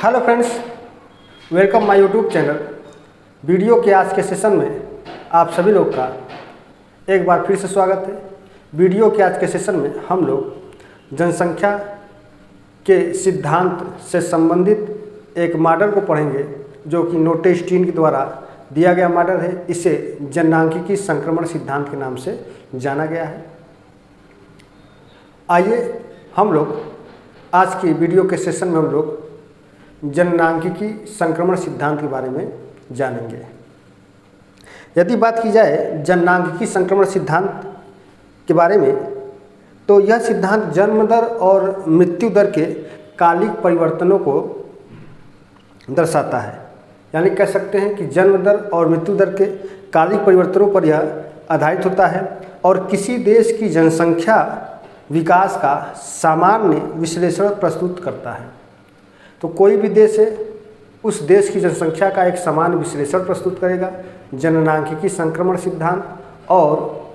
Hello friends, welcome my YouTube channel. Video के आज के सेशन में आप सभी लोग का एक बार फिर से स्वागत है। वीडियो के आज के सेशन में हम लोग जनसंख्या के सिद्धांत से संबंधित एक मॉडल को पढ़ेंगे जो कि नोटे स्टीन के द्वारा दिया गया मॉडल है। इसे जननांकिकी संक्रमण सिद्धांत के नाम से जाना गया है। आइए हम लोग आज की वीडियो के सेशन में हम लोग जननांकिकी संक्रमण सिद्धांत के बारे में जानेंगे। यदि बात की जाए जननांकिकी संक्रमण सिद्धांत के बारे में, तो यह सिद्धांत जन्म दर और मृत्यु दर के कालिक परिवर्तनों को दर्शाता है। यानी कह सकते हैं कि जन्म दर और मृत्यु दर के कालिक परिवर्तनों पर यह आधारित होता है और किसी देश की जनसंख्या विकास का सामान्य विश्लेषण प्रस्तुत करता है। तो कोई भी देश है, उस देश की जनसंख्या का एक सामान्य विश्लेषण प्रस्तुत करेगा जननांकिकी संक्रमण सिद्धांत, और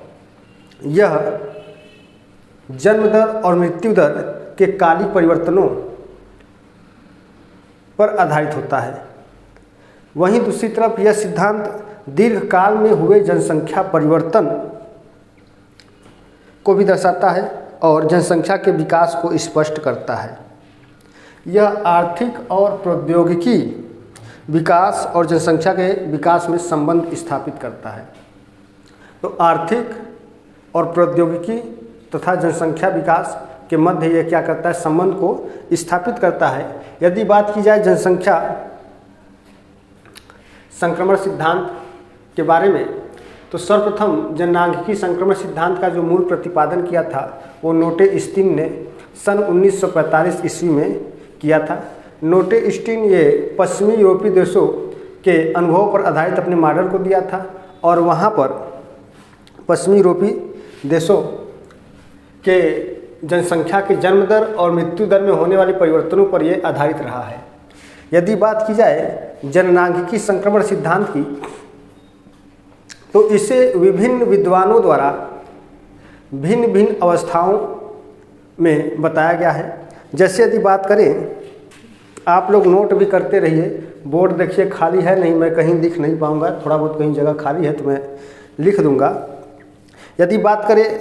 यह जन्म दर और मृत्यु दर के कालिक परिवर्तनों पर आधारित होता है। वहीं दूसरी तरफ यह सिद्धांत दीर्घकाल में हुए जनसंख्या परिवर्तन को भी दर्शाता है और जनसंख्या के विकास को स्पष्ट करता है। यह आर्थिक और प्रौद्योगिकी विकास और जनसंख्या के विकास में संबंध स्थापित करता है। तो आर्थिक और प्रौद्योगिकी तथा जनसंख्या विकास के मध्य यह क्या करता है, संबंध को स्थापित करता है। यदि बात की जाए जनसंख्या संक्रमण सिद्धांत के बारे में, तो सर्वप्रथम जननांकिकी संक्रमण सिद्धांत का जो मूल प्रतिपादन किया था वो नोटे स्टीन ने सन 1945 ईस्वी में किया था। नोटे स्टीन ये पश्चिमी यूरोपीय देशों के अनुभव पर आधारित अपने मॉडल को दिया था और वहाँ पर पश्चिमी यूरोपीय देशों के जनसंख्या के जन्म दर और मृत्यु दर में होने वाले परिवर्तनों पर यह आधारित रहा है। यदि बात की जाए जननांकिकी संक्रमण सिद्धांत की, तो इसे विभिन्न विद्वानों द्वारा भिन्न भिन्न अवस्थाओं में बताया गया है। जैसे यदि बात करें, आप लोग नोट भी करते रहिए। बोर्ड देखिए खाली है नहीं, मैं कहीं लिख नहीं पाऊँगा, थोड़ा बहुत कहीं जगह खाली है तो मैं लिख दूँगा। यदि बात करें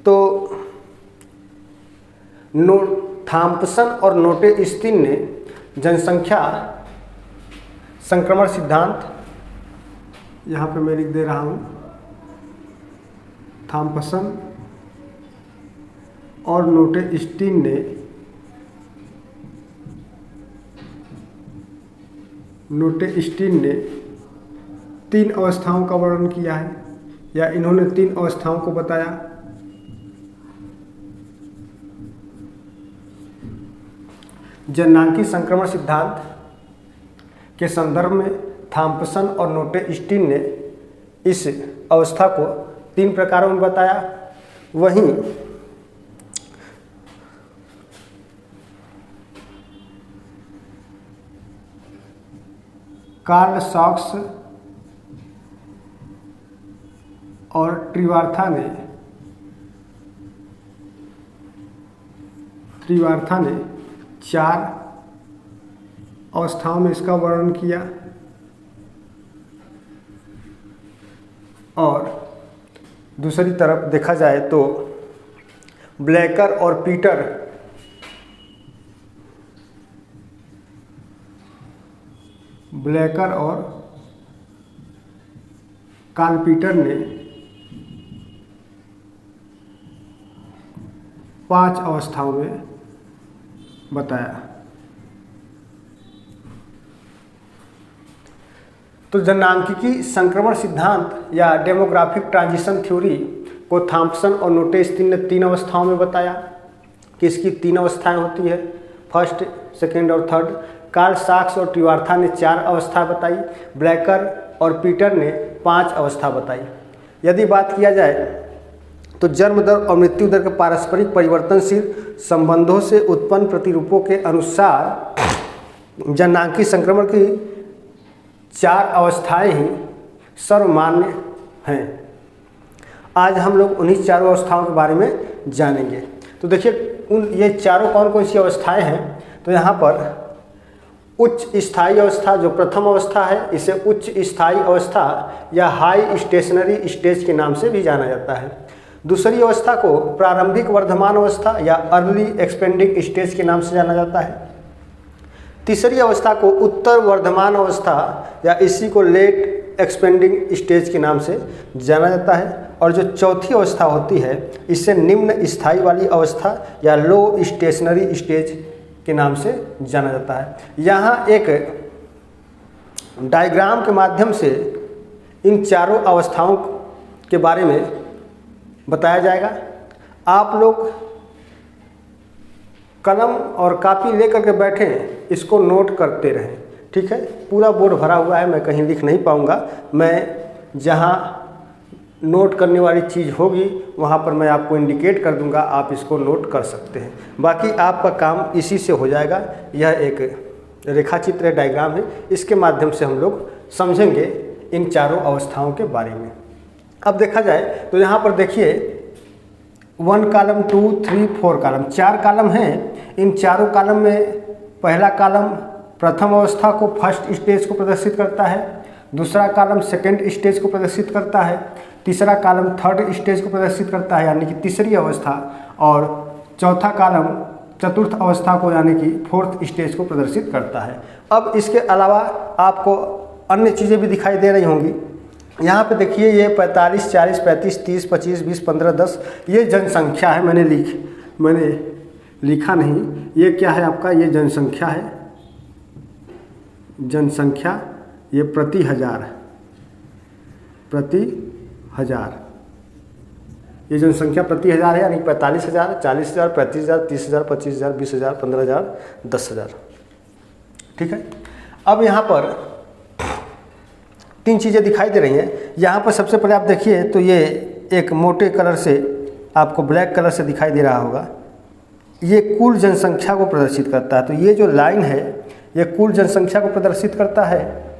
तो थॉम्पसन और नोटे स्टीन ने जनसंख्या संक्रमण सिद्धांत, यहाँ पे मैं लिख दे रहा हूँ, थॉम्पसन और नोटे स्टीन ने तीन अवस्थाओं का वर्णन किया है, या इन्होंने तीन अवस्थाओं को बताया। जननांकिकी संक्रमण सिद्धांत के संदर्भ में थॉम्पसन और नोटे स्टीन ने इस अवस्था को तीन प्रकारों में बताया। वहीं कार्ल सॉक्स और ट्रिवार्था ने चार अवस्थाओं में इसका वर्णन किया, और दूसरी तरफ देखा जाए तो ब्लेकर और कार्ल पीटर ने 5 अवस्थाओं में बताया। तो जननांकिकी संक्रमण सिद्धांत या डेमोग्राफिक ट्रांजिशन थ्योरी को थॉम्पसन और नोटे स्टीन ने 3 अवस्थाओं में बताया कि इसकी 3 अवस्थाएं होती है, फर्स्ट, सेकेंड और थर्ड। कार्ल सॉक्स और ट्रिवार्था ने 4 अवस्था बताई, ब्लेकर और पीटर ने 5 अवस्था बताई। यदि बात किया जाए तो जन्म दर और मृत्यु दर के पारस्परिक परिवर्तनशील संबंधों से उत्पन्न प्रतिरूपों के अनुसार जननांकिकी संक्रमण की 4 अवस्थाएं ही सर्वमान्य हैं। आज हम लोग उन्हीं चारों अवस्थाओं के बारे में जानेंगे। तो देखिए ये चारों कौन कौन सी अवस्थाएं हैं। तो यहाँ पर उच्च स्थायी अवस्था जो प्रथम अवस्था है, इसे उच्च स्थायी अवस्था या हाई स्टेशनरी स्टेज के नाम से भी जाना जाता है। दूसरी अवस्था को प्रारंभिक वर्धमान अवस्था या अर्ली एक्सपेंडिंग स्टेज के नाम से जाना जाता है। तीसरी अवस्था को उत्तर वर्धमान अवस्था या इसी को लेट एक्सपेंडिंग स्टेज के नाम से जाना जाता है। और जो चौथी अवस्था होती है इसे निम्न स्थायी वाली अवस्था या लो स्टेशनरी स्टेज के नाम से जाना जाता है। यहाँ एक डायग्राम के माध्यम से इन चारों अवस्थाओं के बारे में बताया जाएगा। आप लोग कलम और कापी लेकर के बैठें, इसको नोट करते रहें, ठीक है। पूरा बोर्ड भरा हुआ है, मैं कहीं लिख नहीं पाऊँगा। मैं जहाँ नोट करने वाली चीज़ होगी वहाँ पर मैं आपको इंडिकेट कर दूंगा, आप इसको नोट कर सकते हैं। बाकी आपका काम इसी से हो जाएगा। यह एक रेखा चित्र डायग्राम है, इसके माध्यम से हम लोग समझेंगे इन चारों अवस्थाओं के बारे में। अब देखा जाए तो यहाँ पर देखिए 1 कॉलम 2 3 4 कॉलम, 4 कॉलम हैं। इन चारों कॉलम में पहला कॉलम प्रथम अवस्था को फर्स्ट स्टेज को प्रदर्शित करता है, दूसरा कॉलम सेकेंड स्टेज को प्रदर्शित करता है, तीसरा कॉलम थर्ड स्टेज को प्रदर्शित करता है यानी कि तीसरी अवस्था, और चौथा कॉलम चतुर्थ अवस्था को यानी कि फोर्थ स्टेज को प्रदर्शित करता है। अब इसके अलावा आपको अन्य चीज़ें भी दिखाई दे रही होंगी। यहाँ पे देखिए ये 45, 40, 35, 30, 25, 20, 15, 10 ये जनसंख्या है। मैंने लिखा नहीं, ये क्या है आपका, ये जनसंख्या है। जनसंख्या ये प्रति हजार, ये जनसंख्या प्रति हजार है, यानी 45,000, 40,000, 35,000, 30,000, 25,000, 20,000, 15,000, 10,000, ठीक है। अब यहाँ पर 3 चीज़ें दिखाई दे रही हैं। यहाँ पर सबसे पहले आप देखिए तो ये एक मोटे कलर से आपको ब्लैक कलर से दिखाई दे रहा होगा, ये कुल जनसंख्या को प्रदर्शित करता है। तो ये जो लाइन है ये कुल जनसंख्या को प्रदर्शित करता है।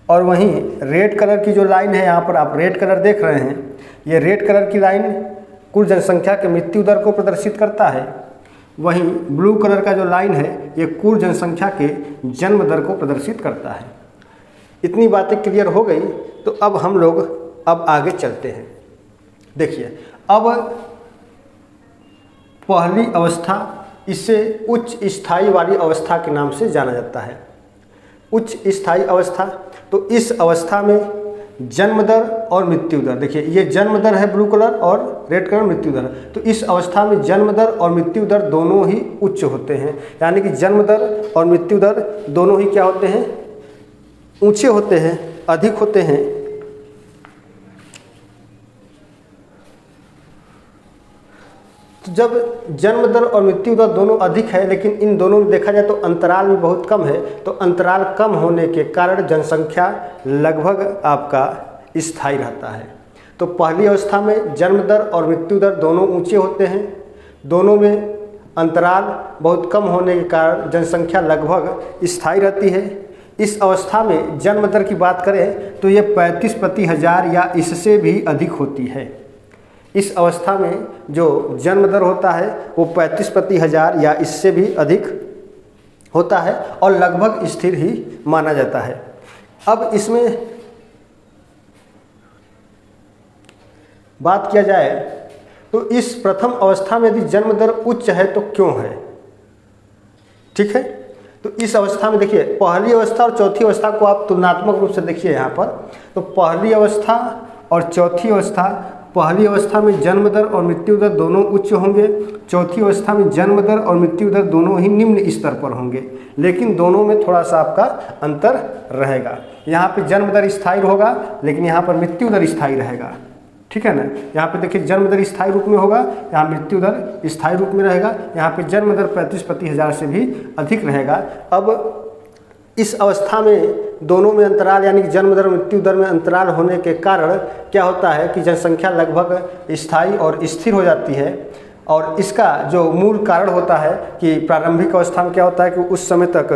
और वहीं रेड कलर की जो लाइन है, यहाँ पर आप रेड कलर देख रहे हैं, ये रेड कलर की लाइन कुल जनसंख्या के मृत्यु दर को प्रदर्शित करता है। वहीं ब्लू कलर का जो लाइन है ये कुल जनसंख्या के जन्म दर को प्रदर्शित करता है। इतनी बातें क्लियर हो गई तो अब हम लोग अब आगे चलते हैं। देखिए अब पहली अवस्था, इसे उच्च स्थायी वाली अवस्था के नाम से जाना जाता है। उच्च स्थायी अवस्था, तो इस अवस्था में जन्म दर और मृत्यु दर, देखिए ये जन्म दर है ब्लू कलर और रेड कलर मृत्यु दर। तो इस अवस्था में जन्म दर और मृत्यु दर दोनों ही उच्च होते हैं, यानी कि जन्म दर और मृत्यु दर दोनों ही क्या होते हैं, ऊंचे होते हैं, अधिक होते हैं। तो जब जन्म दर और मृत्यु दर दोनों अधिक है, लेकिन इन दोनों में देखा जाए तो अंतराल भी बहुत कम है, तो अंतराल कम होने के कारण जनसंख्या लगभग आपका स्थायी रहता है। तो पहली अवस्था में जन्म दर और मृत्यु दर दोनों ऊंचे होते हैं, दोनों में अंतराल बहुत कम होने के कारण जनसंख्या लगभग स्थायी रहती है। इस अवस्था में जन्म दर की बात करें तो ये 35 प्रति हजार या इससे भी अधिक होती है। इस अवस्था में जो जन्म दर होता है वो 35 प्रति हजार या इससे भी अधिक होता है और लगभग स्थिर ही माना जाता है। अब इसमें बात किया जाए तो इस प्रथम अवस्था में यदि जन्म दर उच्च है तो क्यों है, ठीक है। तो इस अवस्था में देखिए पहली अवस्था और चौथी अवस्था को आप तुलनात्मक रूप से देखिए यहाँ पर, तो पहली अवस्था और चौथी अवस्था, पहली अवस्था में जन्म दर और मृत्यु दर दोनों उच्च होंगे, चौथी अवस्था में जन्म दर और मृत्यु दर दोनों ही निम्न स्तर पर होंगे, लेकिन दोनों में थोड़ा सा आपका अंतर रहेगा। यहाँ पे जन्म दर स्थायी होगा लेकिन यहाँ पर मृत्यु दर स्थायी रहेगा, ठीक है ना। यहाँ पे देखिए जन्म दर स्थायी रूप में होगा, यहाँ मृत्यु दर स्थायी रूप में रहेगा। यहाँ पे जन्म दर 35 प्रति हजार से भी अधिक रहेगा। अब इस अवस्था में दोनों में अंतराल यानी कि जन्म दर और मृत्यु दर में अंतराल होने के कारण क्या होता है कि जनसंख्या लगभग स्थायी और स्थिर हो जाती है। और इसका जो मूल कारण होता है कि प्रारंभिक अवस्था में क्या होता है कि उस समय तक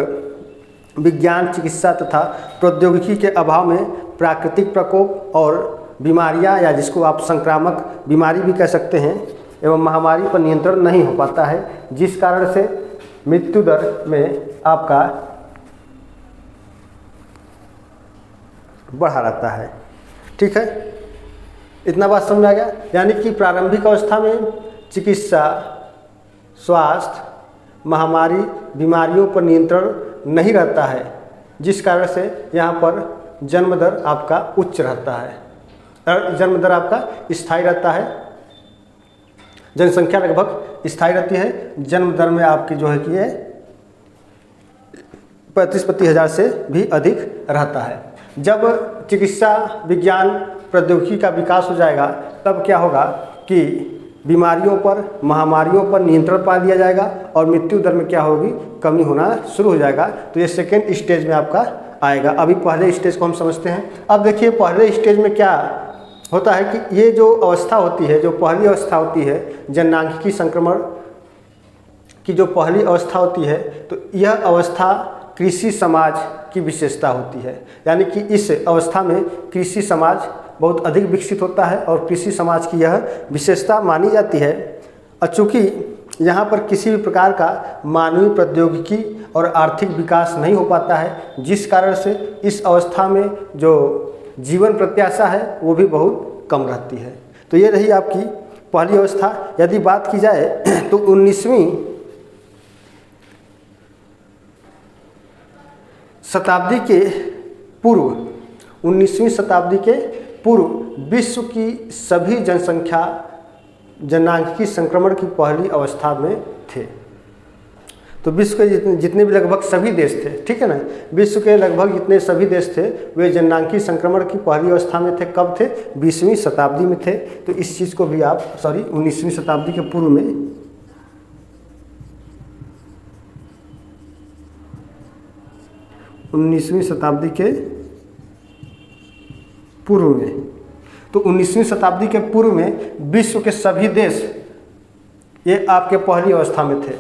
विज्ञान, चिकित्सा तथा प्रौद्योगिकी के अभाव में प्राकृतिक प्रकोप और बीमारियां या जिसको आप संक्रामक बीमारी भी कह सकते हैं एवं महामारी पर नियंत्रण नहीं हो पाता है, जिस कारण से मृत्यु दर में आपका बढ़ा रहता है। ठीक है, इतना बात समझ में आ गया। यानी कि प्रारंभिक अवस्था में चिकित्सा, स्वास्थ्य, महामारी, बीमारियों पर नियंत्रण नहीं रहता है, जिस कारण से यहाँ पर जन्म दर आपका उच्च रहता है, जन्म दर आपका स्थायी रहता है, जनसंख्या लगभग स्थायी रहती है। जन्म दर में आपकी जो है कि ये 35 प्रति हज़ार से भी अधिक रहता है। जब चिकित्सा विज्ञान प्रौद्योगिकी का विकास हो जाएगा तब क्या होगा कि बीमारियों पर, महामारियों पर नियंत्रण पा लिया जाएगा और मृत्यु दर में क्या होगी, कमी होना शुरू हो जाएगा। तो ये सेकेंड स्टेज में आपका आएगा। अभी पहले स्टेज को हम समझते हैं। अब देखिए पहले स्टेज में क्या होता है कि ये जो अवस्था होती है, जो पहली अवस्था होती है जननांगिकी संक्रमण की जो पहली अवस्था होती है, तो यह अवस्था कृषि समाज की विशेषता होती है। यानी कि इस अवस्था में कृषि समाज बहुत अधिक विकसित होता है और कृषि समाज की यह विशेषता मानी जाती है। चूँकि यहाँ पर किसी भी प्रकार का मानवीय प्रौद्योगिकी और आर्थिक विकास नहीं हो पाता है, जिस कारण से इस अवस्था में जो जीवन प्रत्याशा है वो भी बहुत कम रहती है। तो ये रही आपकी पहली अवस्था। यदि बात की जाए तो 19वीं शताब्दी के पूर्व, 19वीं शताब्दी के पूर्व विश्व की सभी जनसंख्या जननांगिकी संक्रमण की पहली अवस्था में थे। तो विश्व के जितने भी लगभग सभी देश थे, ठीक है ना, विश्व के लगभग जितने सभी देश थे वे जननांगिकी संक्रमण की पहली अवस्था में थे। कब थे? 20वीं शताब्दी में थे। तो इस चीज़ को भी आप 19वीं शताब्दी के पूर्व में, 19वीं शताब्दी के पूर्व में, तो 19वीं शताब्दी के पूर्व में विश्व के सभी देश ये आपके पहली अवस्था में थे।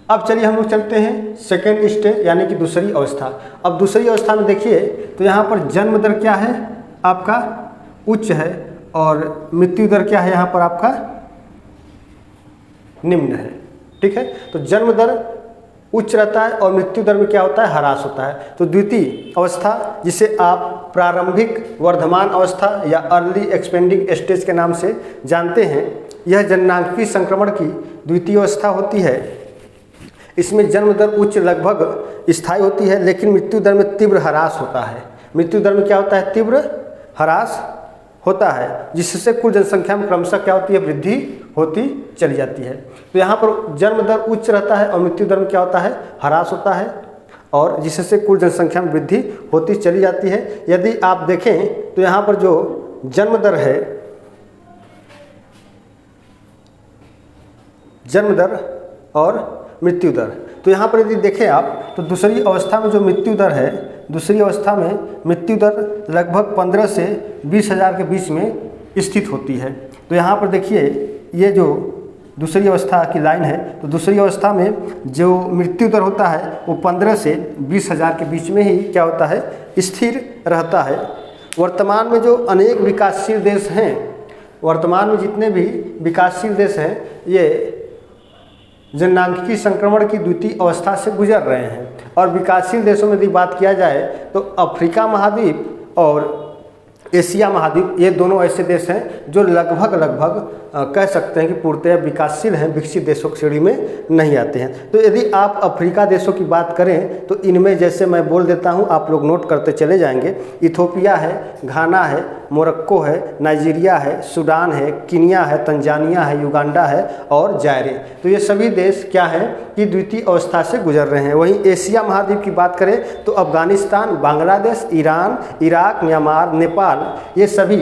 अब चलिए हम लोग चलते हैं सेकेंड स्टेज यानी कि दूसरी अवस्था। अब दूसरी अवस्था में देखिए तो यहाँ पर जन्म दर क्या है आपका उच्च है और मृत्यु दर क्या है यहाँ पर आपका निम्न है। ठीक है, तो जन्म दर उच्च रहता है और मृत्यु दर में क्या होता है, ह्रास होता है। तो द्वितीय अवस्था जिसे आप प्रारंभिक वर्धमान अवस्था या अर्ली एक्सपेंडिंग स्टेज के नाम से जानते हैं, यह जननांगिकी संक्रमण की द्वितीय अवस्था होती है। इसमें जन्म दर उच्च लगभग स्थायी होती है, लेकिन मृत्यु दर में तीव्र ह्रास होता है। मृत्यु दर में क्या होता है, तीव्र ह्रास होता है, जिससे कुल जनसंख्या में क्रमशः क्या होती है, वृद्धि होती चली जाती है। तो यहाँ पर जन्म दर उच्च रहता है और मृत्यु दर में क्या होता है, ह्रास होता है, और जिससे कुल जनसंख्या में वृद्धि होती चली जाती है। यदि आप देखें तो यहाँ पर जो जन्म दर है, जन्म दर और मृत्यु दर, तो यहाँ पर यदि देखें आप तो दूसरी अवस्था में जो मृत्यु दर है, दूसरी अवस्था में मृत्यु दर लगभग 15 से 20 हज़ार के बीच में स्थित होती है। तो यहाँ पर देखिए ये जो दूसरी अवस्था की लाइन है, तो दूसरी अवस्था में जो मृत्यु दर होता है वो 15 से 20 हज़ार के बीच में ही क्या होता है, स्थिर रहता है। वर्तमान में जो अनेक विकासशील देश हैं, वर्तमान में जितने भी विकासशील देश हैं, ये जननांगिकी संक्रमण की द्वितीय अवस्था से गुजर रहे हैं। और विकासशील देशों में यदि बात किया जाए तो अफ्रीका महाद्वीप और एशिया महाद्वीप, ये दोनों ऐसे देश हैं जो लगभग कह सकते हैं कि पूर्णतः विकासशील हैं, विकसित देशों की श्रेणी में नहीं आते हैं। तो यदि आप अफ्रीका देशों की बात करें तो इनमें जैसे मैं बोल देता हूं, आप लोग नोट करते चले जाएंगे। इथोपिया है, घाना है, मोरक्को है, नाइजीरिया है, सूडान है, कीनिया है, तंजानिया है, युगांडा है और जायरे। तो ये सभी देश क्या हैं कि द्वितीय अवस्था से गुजर रहे हैं। वहीं एशिया महाद्वीप की बात करें तो Afghanistan, Bangladesh, Iran, Iraq, Myanmar, Nepal, ये सभी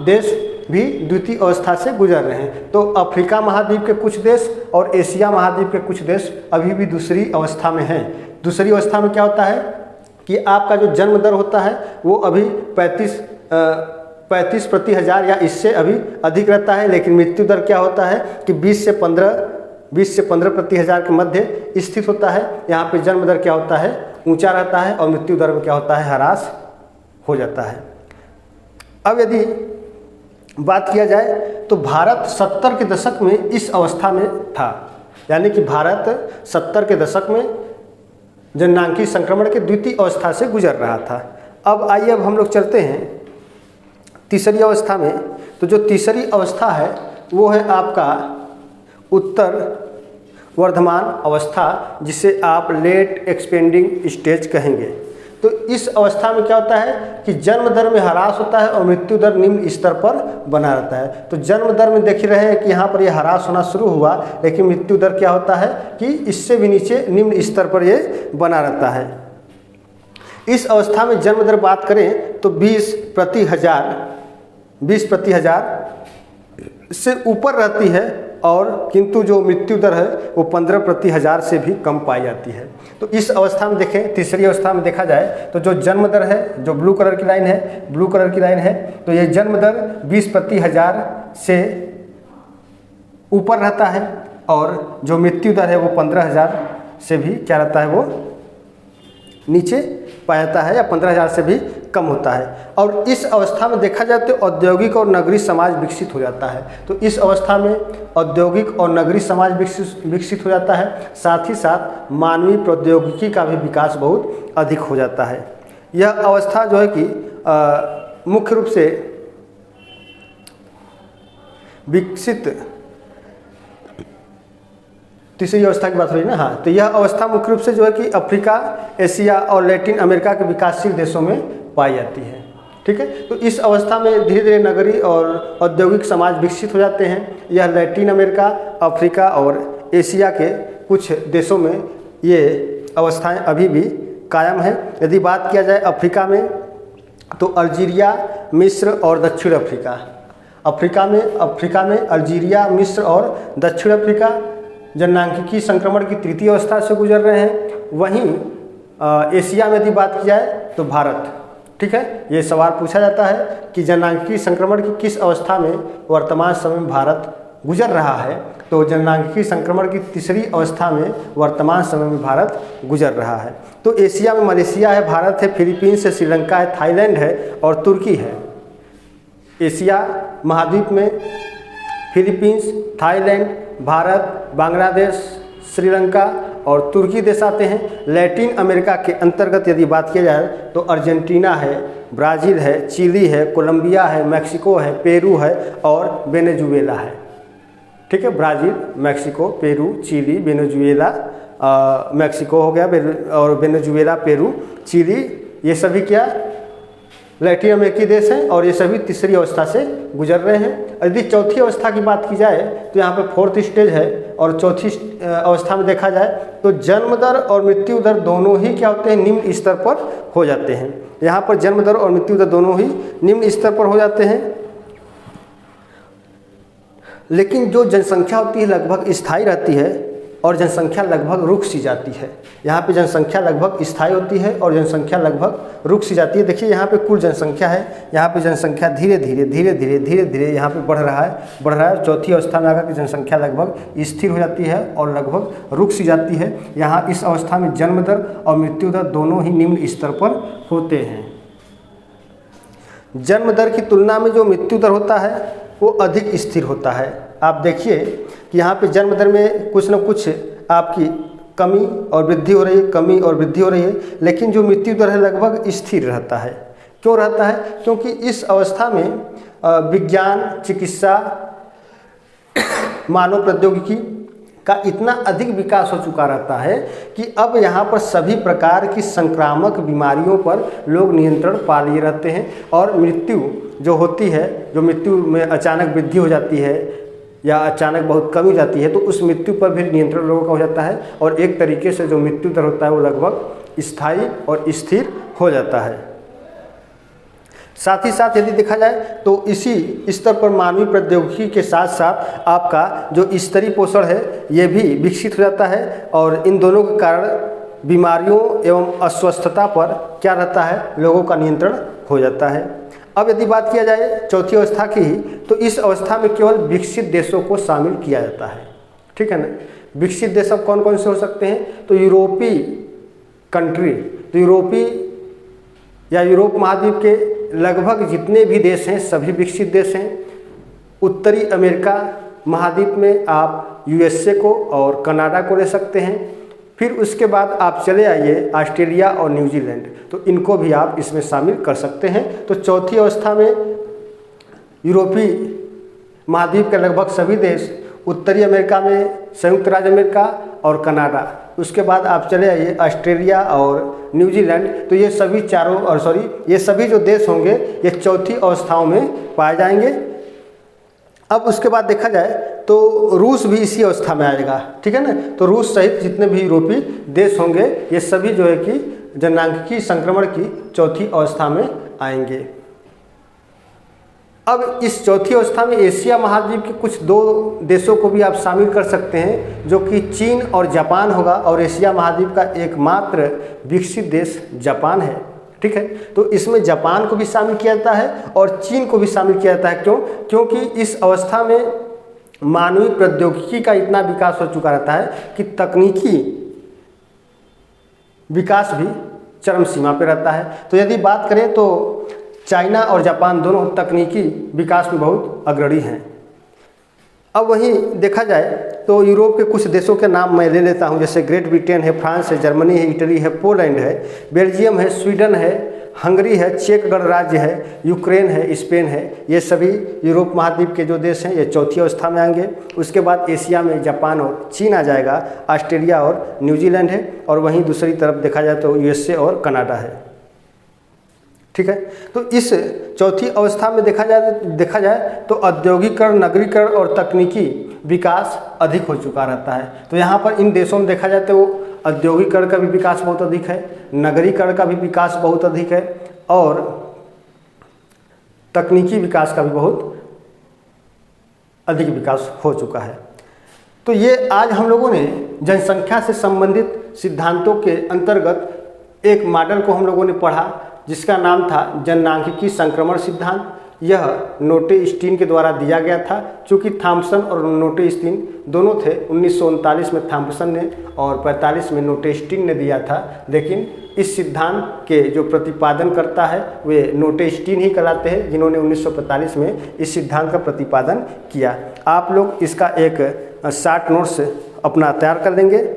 देश भी द्वितीय अवस्था से गुजर रहे हैं। तो अफ्रीका महाद्वीप के कुछ देश और एशिया महाद्वीप के कुछ देश अभी भी दूसरी अवस्था में हैं। दूसरी अवस्था में क्या होता है कि आपका जो जन्म दर होता है वो अभी 35 प्रति हज़ार या इससे अभी अधिक रहता है, लेकिन मृत्यु दर क्या होता है कि 20 से 15 प्रति हज़ार के मध्य स्थित होता है। यहाँ पे जन्म दर क्या होता है, ऊंचा रहता है और मृत्यु दर में क्या होता है, ह्रास हो जाता है। अब यदि बात किया जाए तो भारत 70 के दशक में इस अवस्था में था, यानी कि भारत 70 के दशक में जननांगिकी संक्रमण के द्वितीय अवस्था से गुजर रहा था। अब आइए अब हम लोग चलते हैं तीसरी अवस्था में। तो जो तीसरी अवस्था है वो है आपका उत्तर वर्धमान अवस्था, जिसे आप लेट एक्सपेंडिंग स्टेज कहेंगे। तो इस अवस्था में क्या होता है कि जन्म दर में ह्रास होता है और मृत्यु दर निम्न स्तर पर बना रहता है। तो जन्म दर में देख रहे हैं कि यहाँ पर ये ह्रास होना शुरू हुआ, लेकिन मृत्यु दर क्या होता है कि इससे भी नीचे निम्न स्तर पर ये बना रहता है। इस अवस्था में जन्म दर बात करें तो 20 प्रति हजार से ऊपर रहती है, और किंतु जो मृत्यु दर है वो 15 प्रति हजार से भी कम पाई जाती है। तो इस अवस्था में देखें, तीसरी अवस्था में देखा जाए तो जो जन्म दर है, जो ब्लू कलर की लाइन है, तो ये जन्म दर 20 प्रति हजार से ऊपर रहता है, और जो मृत्यु दर है वो 15,000 से भी क्या रहता है, वो नीचे पाया जाता है या 15,000 से भी कम होता है। और इस अवस्था में देखा जाए तो औद्योगिक और नगरीय समाज विकसित हो जाता है। तो इस अवस्था में औद्योगिक और नगरीय समाज विकसित हो जाता है, साथ ही साथ मानवीय प्रौद्योगिकी का भी विकास बहुत अधिक हो जाता है। यह अवस्था जो है कि मुख्य रूप से विकसित, तीसरी अवस्था की बात हो रही है ना, हाँ। तो यह अवस्था मुख्य रूप से जो है कि अफ्रीका, एशिया और लैटिन अमेरिका के विकासशील देशों में पाई जाती है। ठीक है, तो इस अवस्था में धीरे धीरे नगरीय और औद्योगिक समाज विकसित हो जाते हैं। यह लैटिन अमेरिका, अफ्रीका और एशिया के कुछ देशों में ये अवस्थाएं अभी भी कायम हैं। यदि बात किया जाए अफ्रीका में, तो अल्जीरिया, मिस्र और दक्षिण अफ्रीका। अफ्रीका में अल्जीरिया, मिस्र और दक्षिण अफ्रीका जननांगिकी संक्रमण की तृतीय अवस्था से गुजर रहे हैं। वहीं एशिया में यदि बात की जाए तो भारत, ठीक है, ये सवाल पूछा जाता है कि जननांगिकी संक्रमण की किस अवस्था में वर्तमान समय में भारत गुजर रहा है। तो जननांगिकी संक्रमण की तीसरी अवस्था में वर्तमान समय में भारत गुजर रहा है। तो एशिया में मलेशिया है, भारत है, फिलीपींस है, श्रीलंका है, थाईलैंड है और तुर्की है। एशिया महाद्वीप में फिलीपींस, थाईलैंड, भारत, बांग्लादेश, श्रीलंका और तुर्की देश आते हैं। लैटिन अमेरिका के अंतर्गत यदि बात की जाए तो अर्जेंटीना है, ब्राज़ील है, चिली है, कोलंबिया है, मैक्सिको है, पेरू है और वेनेजुएला है। ठीक है, Brazil, Mexico, Peru, Chile, Venezuela, Mexico हो गया, और वेनेजुएला, पेरू, चिली, ये सभी क्या लैटिन अमेरिकी देश हैं और ये सभी तीसरी अवस्था से गुजर रहे हैं। यदि चौथी अवस्था की बात की जाए तो यहाँ पे फोर्थ स्टेज है, और चौथी अवस्था में देखा जाए तो जन्म दर और मृत्यु दर दोनों ही क्या होते हैं, निम्न स्तर पर हो जाते हैं। यहाँ पर जन्म दर और मृत्यु दर दोनों ही निम्न स्तर पर हो जाते हैं, लेकिन जो जनसंख्या होती है लगभग स्थायी रहती है और जनसंख्या लगभग रुक सी जाती है। यहाँ पे जनसंख्या लगभग स्थायी होती है और जनसंख्या लगभग रुक सी जाती है। देखिए यहाँ पे कुल जनसंख्या है, यहाँ पे जनसंख्या धीरे धीरे यहाँ पे बढ़ रहा है। चौथी अवस्था में आकर के जनसंख्या लगभग स्थिर हो जाती है और लगभग रुक सी जाती है। यहाँ इस अवस्था में जन्म दर और मृत्यु दर दोनों ही निम्न स्तर पर होते हैं। जन्म दर की तुलना में जो मृत्यु दर होता है वो अधिक स्थिर होता है। आप देखिए कि यहाँ पे जन्म दर में कुछ न कुछ आपकी कमी और वृद्धि हो रही है, लेकिन जो मृत्यु दर है लगभग स्थिर रहता है। क्यों रहता है? क्योंकि इस अवस्था में विज्ञान, चिकित्सा, मानव प्रौद्योगिकी का इतना अधिक विकास हो चुका रहता है कि अब यहाँ पर सभी प्रकार की संक्रामक बीमारियों पर लोग नियंत्रण पा लिए रहते हैं, और मृत्यु जो होती है, जो मृत्यु में अचानक वृद्धि हो जाती है या अचानक बहुत कम हो जाती है, तो उस मृत्यु पर भी नियंत्रण लोगों का हो जाता है, और एक तरीके से जो मृत्यु दर होता है वो लगभग स्थायी और स्थिर हो जाता है। साथ ही साथ यदि देखा जाए तो इसी स्तर पर मानवीय प्रौद्योगिकी के साथ साथ आपका जो स्तरीय पोषण है ये भी विकसित हो जाता है, और इन दोनों के कारण बीमारियों एवं अस्वस्थता पर क्या रहता है, लोगों का नियंत्रण हो जाता है। अब यदि बात किया जाए चौथी अवस्था की, तो इस अवस्था में केवल विकसित देशों को शामिल किया जाता है। ठीक है ना। विकसित देश अब कौन कौन से हो सकते हैं? तो यूरोपीय कंट्री, तो यूरोप महाद्वीप के लगभग जितने भी देश हैं सभी विकसित देश हैं। उत्तरी अमेरिका महाद्वीप में आप यूएसए को और कनाडा को ले सकते हैं। फिर उसके बाद आप चले आइए ऑस्ट्रेलिया और न्यूजीलैंड, तो इनको भी आप इसमें शामिल कर सकते हैं। तो चौथी अवस्था में यूरोपीय महाद्वीप के लगभग सभी देश, उत्तरी अमेरिका में संयुक्त राज्य अमेरिका और कनाडा, उसके बाद आप चले आइए ऑस्ट्रेलिया और न्यूजीलैंड, तो ये सभी ये सभी जो देश होंगे ये चौथी अवस्थाओं में पाए जाएंगे। अब उसके बाद देखा जाए तो रूस भी इसी अवस्था में आएगा, ठीक है ना। तो रूस सहित जितने भी यूरोपीय देश होंगे ये सभी जो है कि जननांगिकी संक्रमण की चौथी अवस्था में आएंगे। अब इस चौथी अवस्था में एशिया महाद्वीप के कुछ 2 देशों को भी आप शामिल कर सकते हैं, जो कि चीन और जापान होगा, और एशिया महाद्वीप का एकमात्र विकसित देश जापान है, ठीक है। तो इसमें जापान को भी शामिल किया जाता है और चीन को भी शामिल किया जाता है। क्यों? क्योंकि इस अवस्था में मानवीय प्रौद्योगिकी का इतना विकास हो चुका रहता है कि तकनीकी विकास भी चरम सीमा पर रहता है। तो यदि बात करें तो चाइना और जापान दोनों तकनीकी विकास में बहुत अग्रणी हैं। अब वहीं देखा जाए तो यूरोप के कुछ देशों के नाम मैं ले लेता हूं, जैसे ग्रेट ब्रिटेन है, फ्रांस है, जर्मनी है, इटली है, पोलैंड है, बेल्जियम है, स्वीडन है, हंगरी है, चेक गणराज्य है, यूक्रेन है, स्पेन है। ये सभी यूरोप महाद्वीप के जो देश हैं ये चौथी अवस्था में आएंगे। उसके बाद एशिया में जापान और चीन आ जाएगा, ऑस्ट्रेलिया और न्यूजीलैंड है, और वहीं दूसरी तरफ देखा जाए तो यूएसए और कनाडा है, ठीक है। तो इस चौथी अवस्था में देखा जाए तो औद्योगिकरण, नगरीकरण और तकनीकी विकास अधिक हो चुका रहता है। तो यहाँ पर इन देशों में देखा जाए तो औद्योगिकरण का भी विकास बहुत अधिक है, नगरीकरण का भी विकास बहुत अधिक है, और तकनीकी विकास का भी बहुत अधिक विकास हो चुका है। तो ये आज हम लोगों ने जनसंख्या से संबंधित सिद्धांतों के अंतर्गत एक मॉडल को हम लोगों ने पढ़ा, जिसका नाम था जननांगिकी संक्रमण सिद्धांत। यह नोटे स्टीन के द्वारा दिया गया था। चूँकि थॉम्सन और नोटे स्टीन दोनों थे, 1939 में थॉम्सन ने और 45 में नोटे स्टीन ने दिया था, लेकिन इस सिद्धांत के जो प्रतिपादन करता है वे नोटे स्टीन ही कहलाते हैं, जिन्होंने 1945 में इस सिद्धांत का प्रतिपादन किया। आप लोग इसका एक शॉर्ट नोट्स अपना तैयार कर लेंगे,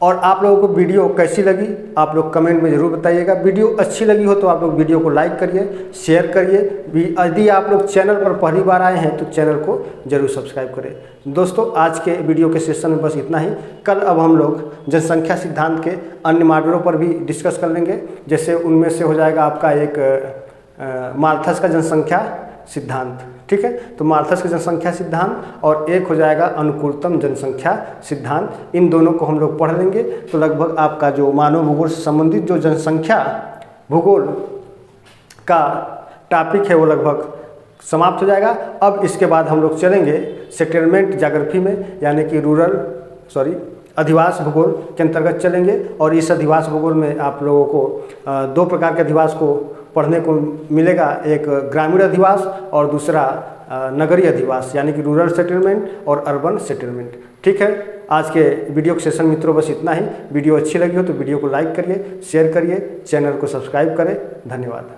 और आप लोगों को वीडियो कैसी लगी आप लोग कमेंट में ज़रूर बताइएगा। वीडियो अच्छी लगी हो तो आप लोग वीडियो को लाइक करिए, शेयर करिए। यदि आप लोग चैनल पर पहली बार आए हैं तो चैनल को ज़रूर सब्सक्राइब करें। दोस्तों, आज के वीडियो के सेशन में बस इतना ही। कल अब हम लोग जनसंख्या सिद्धांत के अन्य मॉडलों पर भी डिस्कस कर लेंगे, जैसे उनमें से हो जाएगा आपका एक माल्थस का जनसंख्या सिद्धांत, ठीक है। तो माल्थस का जनसंख्या सिद्धांत और एक हो जाएगा अनुकूलतम जनसंख्या सिद्धांत। इन दोनों को हम लोग पढ़ लेंगे तो लगभग आपका जो मानव भूगोल से संबंधित जो जनसंख्या भूगोल का टॉपिक है वो लगभग समाप्त हो जाएगा। अब इसके बाद हम लोग चलेंगे सेटलमेंट ज्योग्राफी में, यानी कि अधिवास भूगोल के अंतर्गत चलेंगे। और इस अधिवास भूगोल में आप लोगों को 2 प्रकार के अधिवास को पढ़ने को मिलेगा, एक ग्रामीण अधिवास और दूसरा नगरीय अधिवास, यानी कि रूरल सेटलमेंट और अर्बन सेटलमेंट, ठीक है। आज के वीडियो के सेशन मित्रों बस इतना ही। वीडियो अच्छी लगी हो तो वीडियो को लाइक करिए, शेयर करिए, चैनल को सब्सक्राइब करें। धन्यवाद।